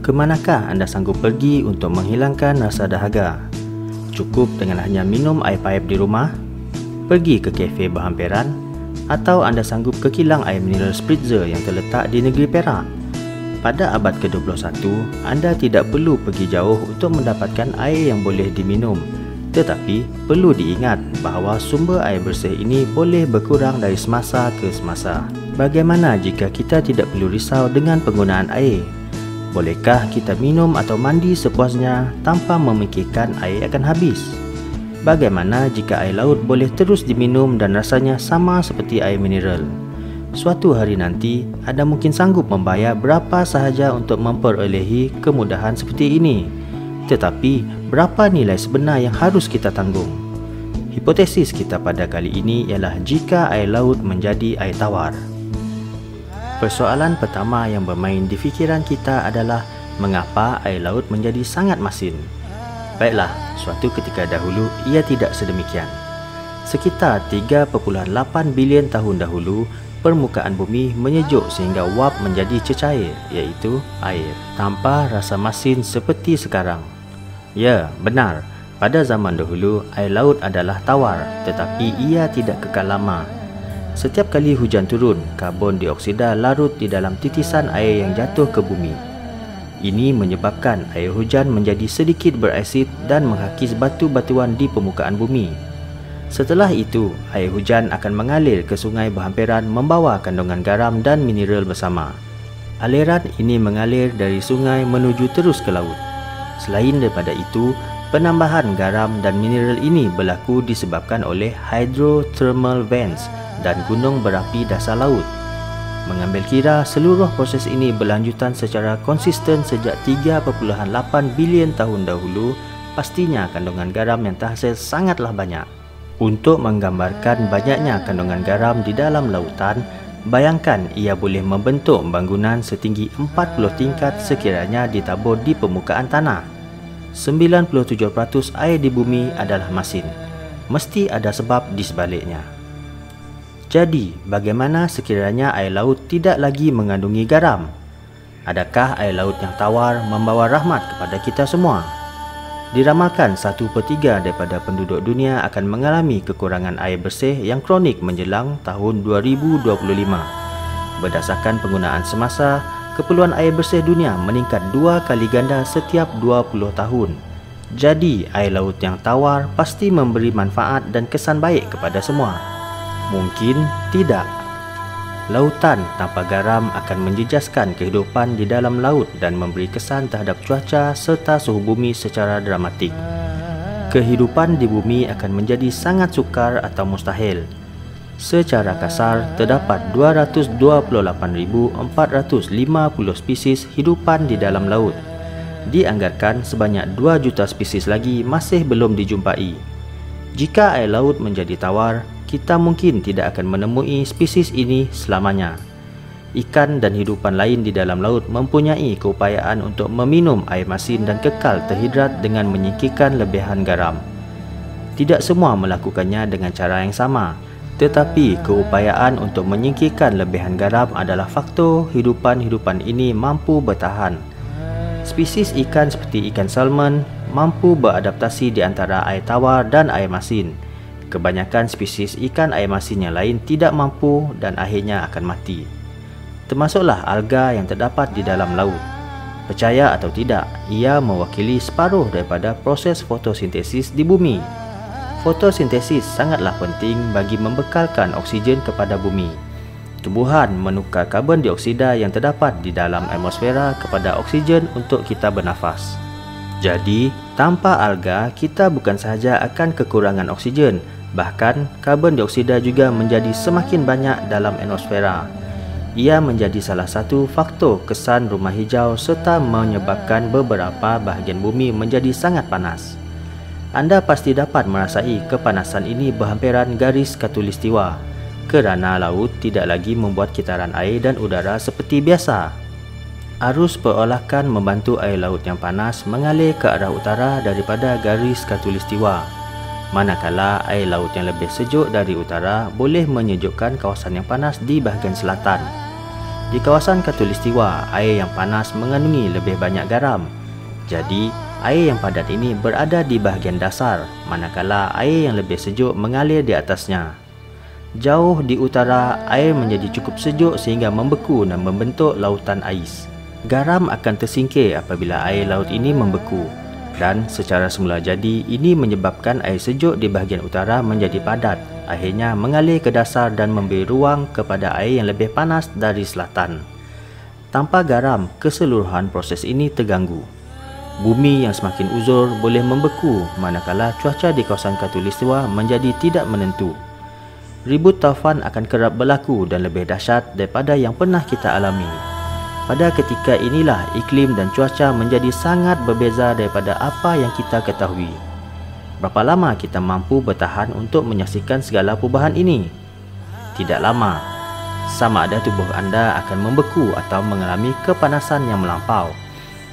Kemanakah anda sanggup pergi untuk menghilangkan rasa dahaga? Cukup dengan hanya minum air paip di rumah? Pergi ke kafe berhampiran? Atau anda sanggup ke kilang air mineral Spritzer yang terletak di negeri Perak? Pada abad ke-21, anda tidak perlu pergi jauh untuk mendapatkan air yang boleh diminum. Tetapi, perlu diingat bahawa sumber air bersih ini boleh berkurang dari semasa ke semasa. Bagaimana jika kita tidak perlu risau dengan penggunaan air? Bolehkah kita minum atau mandi sepuasnya tanpa memikirkan air akan habis? Bagaimana jika air laut boleh terus diminum dan rasanya sama seperti air mineral? Suatu hari nanti, anda mungkin sanggup membayar berapa sahaja untuk memperolehi kemudahan seperti ini. Tetapi, berapa nilai sebenar yang harus kita tanggung? Hipotesis kita pada kali ini ialah jika air laut menjadi air tawar. Persoalan pertama yang bermain di fikiran kita adalah mengapa air laut menjadi sangat masin. Baiklah, suatu ketika dahulu ia tidak sedemikian. Sekitar 3.8 bilion tahun dahulu, permukaan bumi menyejuk sehingga wap menjadi cecair, iaitu air, tanpa rasa masin seperti sekarang. Ya, benar. Pada zaman dahulu, air laut adalah tawar, tetapi ia tidak kekal lama. Setiap kali hujan turun, karbon dioksida larut di dalam titisan air yang jatuh ke bumi. Ini menyebabkan air hujan menjadi sedikit berasid dan menghakis batu-batuan di permukaan bumi. Setelah itu, air hujan akan mengalir ke sungai berhampiran membawa kandungan garam dan mineral bersama. Aliran ini mengalir dari sungai menuju terus ke laut. Selain daripada itu, penambahan garam dan mineral ini berlaku disebabkan oleh hydrothermal vents dan gunung berapi dasar laut. Mengambil kira seluruh proses ini berlanjutan secara konsisten sejak 3.8 bilion tahun dahulu, pastinya kandungan garam yang terhasil sangatlah banyak. Untuk menggambarkan banyaknya kandungan garam di dalam lautan, bayangkan ia boleh membentuk bangunan setinggi 40 tingkat sekiranya ditabur di permukaan tanah. 97% air di bumi adalah masin. Mesti ada sebab di sebaliknya. Jadi, bagaimana sekiranya air laut tidak lagi mengandungi garam? Adakah air laut yang tawar membawa rahmat kepada kita semua? Diramalkan 1/3 daripada penduduk dunia akan mengalami kekurangan air bersih yang kronik menjelang tahun 2025. Berdasarkan penggunaan semasa, keperluan air bersih dunia meningkat 2 kali ganda setiap 20 tahun. Jadi, air laut yang tawar pasti memberi manfaat dan kesan baik kepada semua. Mungkin tidak. Lautan tanpa garam akan menjejaskan kehidupan di dalam laut dan memberi kesan terhadap cuaca serta suhu bumi secara dramatik. Kehidupan di bumi akan menjadi sangat sukar atau mustahil. Secara kasar, terdapat 228,450 spesies hidupan di dalam laut. Dianggarkan sebanyak 2 juta spesies lagi masih belum dijumpai. Jika air laut menjadi tawar, kita mungkin tidak akan menemui spesies ini selamanya. Ikan dan hidupan lain di dalam laut mempunyai keupayaan untuk meminum air masin dan kekal terhidrat dengan menyingkirkan lebihan garam. Tidak semua melakukannya dengan cara yang sama, tetapi keupayaan untuk menyingkirkan lebihan garam adalah faktor hidupan ini mampu bertahan. Spesies ikan seperti ikan salmon mampu beradaptasi di antara air tawar dan air masin. Kebanyakan spesies ikan air masin yang lain tidak mampu dan akhirnya akan mati. Termasuklah alga yang terdapat di dalam laut. Percaya atau tidak, ia mewakili separuh daripada proses fotosintesis di bumi. Fotosintesis sangatlah penting bagi membekalkan oksigen kepada bumi. Tumbuhan menukar karbon dioksida yang terdapat di dalam atmosfera kepada oksigen untuk kita bernafas. Jadi, tanpa alga, kita bukan sahaja akan kekurangan oksigen, bahkan karbon dioksida juga menjadi semakin banyak dalam atmosfera. Ia menjadi salah satu faktor kesan rumah hijau serta menyebabkan beberapa bahagian bumi menjadi sangat panas. Anda pasti dapat merasai kepanasan ini berhampiran garis khatulistiwa, kerana laut tidak lagi membuat kitaran air dan udara seperti biasa. Arus perolahan membantu air laut yang panas mengalir ke arah utara daripada garis khatulistiwa. manakala air laut yang lebih sejuk dari utara boleh menyejukkan kawasan yang panas di bahagian selatan. Di kawasan Khatulistiwa, air yang panas mengandungi lebih banyak garam. Jadi, air yang padat ini berada di bahagian dasar, manakala air yang lebih sejuk mengalir di atasnya. Jauh di utara, air menjadi cukup sejuk sehingga membeku dan membentuk lautan ais. Garam akan tersingkir apabila air laut ini membeku, dan secara semula jadi ini menyebabkan air sejuk di bahagian utara menjadi padat, akhirnya mengalir ke dasar dan memberi ruang kepada air yang lebih panas dari selatan. Tanpa garam, keseluruhan proses ini terganggu. Bumi yang semakin uzur boleh membeku manakala cuaca di kawasan Khatulistiwa menjadi tidak menentu. Ribut taufan akan kerap berlaku dan lebih dahsyat daripada yang pernah kita alami. Pada ketika inilah iklim dan cuaca menjadi sangat berbeza daripada apa yang kita ketahui. Berapa lama kita mampu bertahan untuk menyaksikan segala perubahan ini? Tidak lama. Sama ada tubuh anda akan membeku atau mengalami kepanasan yang melampau,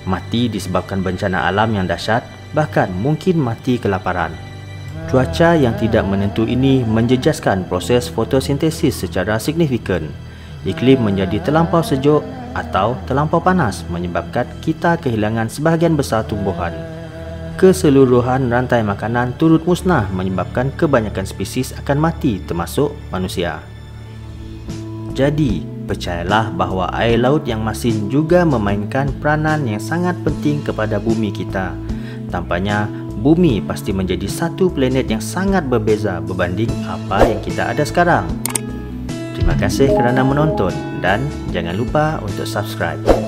mati disebabkan bencana alam yang dahsyat, bahkan mungkin mati kelaparan. Cuaca yang tidak menentu ini menjejaskan proses fotosintesis secara signifikan. Iklim menjadi terlampau sejuk atau terlampau panas menyebabkan kita kehilangan sebahagian besar tumbuhan. Keseluruhan rantai makanan turut musnah menyebabkan kebanyakan spesies akan mati termasuk manusia. Jadi, percayalah bahawa air laut yang masin juga memainkan peranan yang sangat penting kepada bumi kita. Tampaknya bumi pasti menjadi satu planet yang sangat berbeza berbanding apa yang kita ada sekarang. Terima kasih kerana menonton dan jangan lupa untuk subscribe.